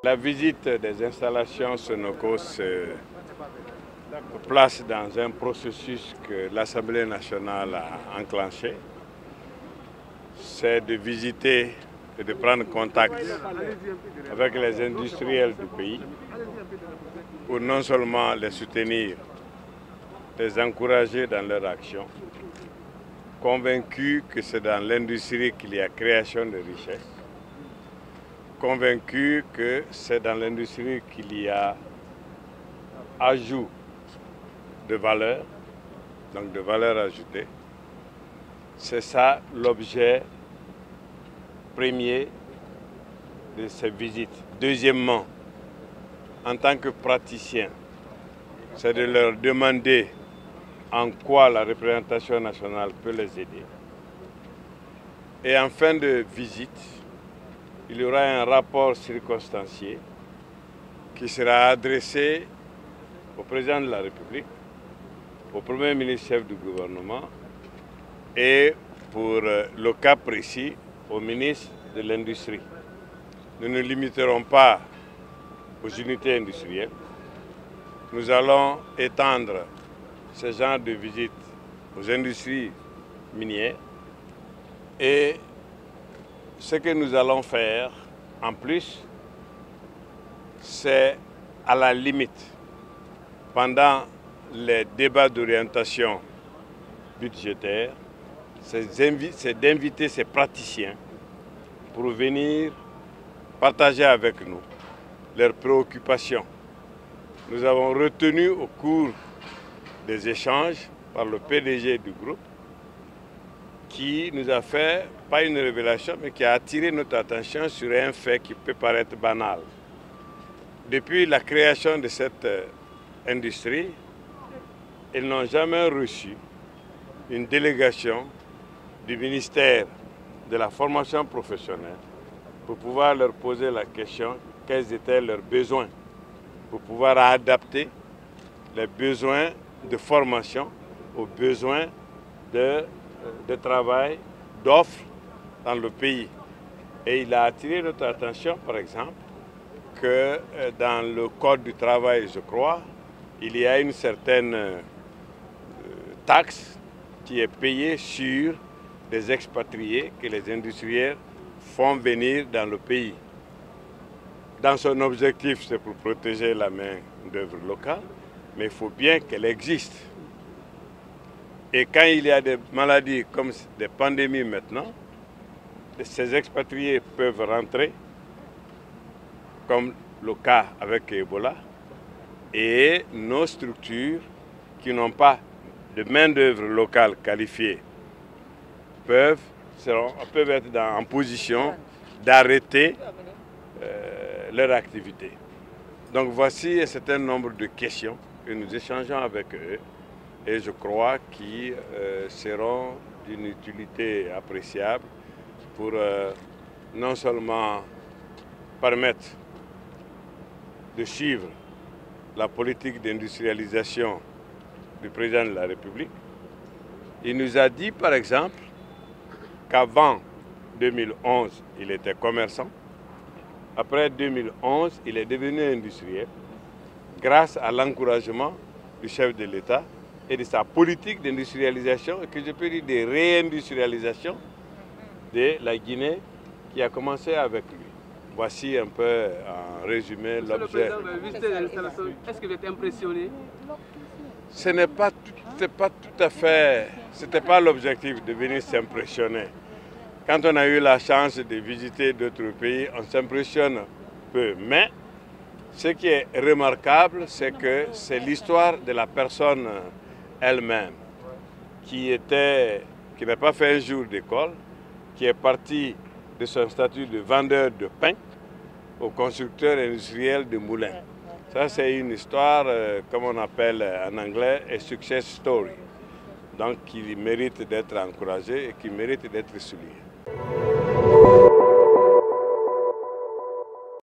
La visite des installations Sonoko se place dans un processus que l'Assemblée nationale a enclenché. C'est de visiter et de prendre contact avec les industriels du pays pour non seulement les soutenir, les encourager dans leur action, convaincus que c'est dans l'industrie qu'il y a création de richesses, convaincus que c'est dans l'industrie qu'il y a ajout de valeur, donc de valeur ajoutée. C'est ça l'objet premier de ces visites. Deuxièmement, en tant que praticien, c'est de leur demander en quoi la représentation nationale peut les aider. Et en fin de visite, il y aura un rapport circonstancié qui sera adressé au président de la République, au premier ministre chef du gouvernement et pour le cas précis au ministre de l'Industrie. Nous ne limiterons pas aux unités industrielles. Nous allons étendre ce genre de visite aux industries minières et ce que nous allons faire en plus, c'est à la limite, pendant les débats d'orientation budgétaire, c'est d'inviter ces praticiens pour venir partager avec nous leurs préoccupations. Nous avons retenu au cours des échanges par le PDG du groupe qui nous a fait, pas une révélation, mais qui a attiré notre attention sur un fait qui peut paraître banal. Depuis la création de cette industrie, ils n'ont jamais reçu une délégation du ministère de la formation professionnelle pour pouvoir leur poser la question quels étaient leurs besoins, pour pouvoir adapter les besoins de formation aux besoins de travail, d'offres dans le pays. Et il a attiré notre attention, par exemple, que dans le Code du travail, je crois, il y a une certaine taxe qui est payée sur des expatriés que les industriels font venir dans le pays. Dans son objectif, c'est pour protéger la main-d'œuvre locale, mais il faut bien qu'elle existe. Et quand il y a des maladies comme des pandémies maintenant, ces expatriés peuvent rentrer, comme le cas avec Ebola, et nos structures qui n'ont pas de main-d'œuvre locale qualifiée peuvent être en position d'arrêter leur activité. Donc voici un certain nombre de questions que nous échangeons avec eux et je crois qu'ils seront d'une utilité appréciable pour non seulement permettre de suivre la politique d'industrialisation du président de la République. Il nous a dit par exemple qu'avant 2011, il était commerçant. Après 2011, il est devenu industriel grâce à l'encouragement du chef de l'État et de sa politique d'industrialisation et que je peux dire de réindustrialisation de la Guinée qui a commencé avec lui. Voici un peu en résumé l'objet. Est-ce que vous êtes impressionné? Ce n'est pas tout à fait, c'était pas l'objectif de venir s'impressionner. Quand on a eu la chance de visiter d'autres pays, on s'impressionne peu. Mais ce qui est remarquable, c'est que c'est l'histoire de la personne elle-même qui n'a pas fait un jour d'école, qui est partie de son statut de vendeur de pain au constructeur industriel de moulins. Ça, c'est une histoire, comme on appelle en anglais, a success story. Donc, qui mérite d'être encouragée et qui mérite d'être soulignée.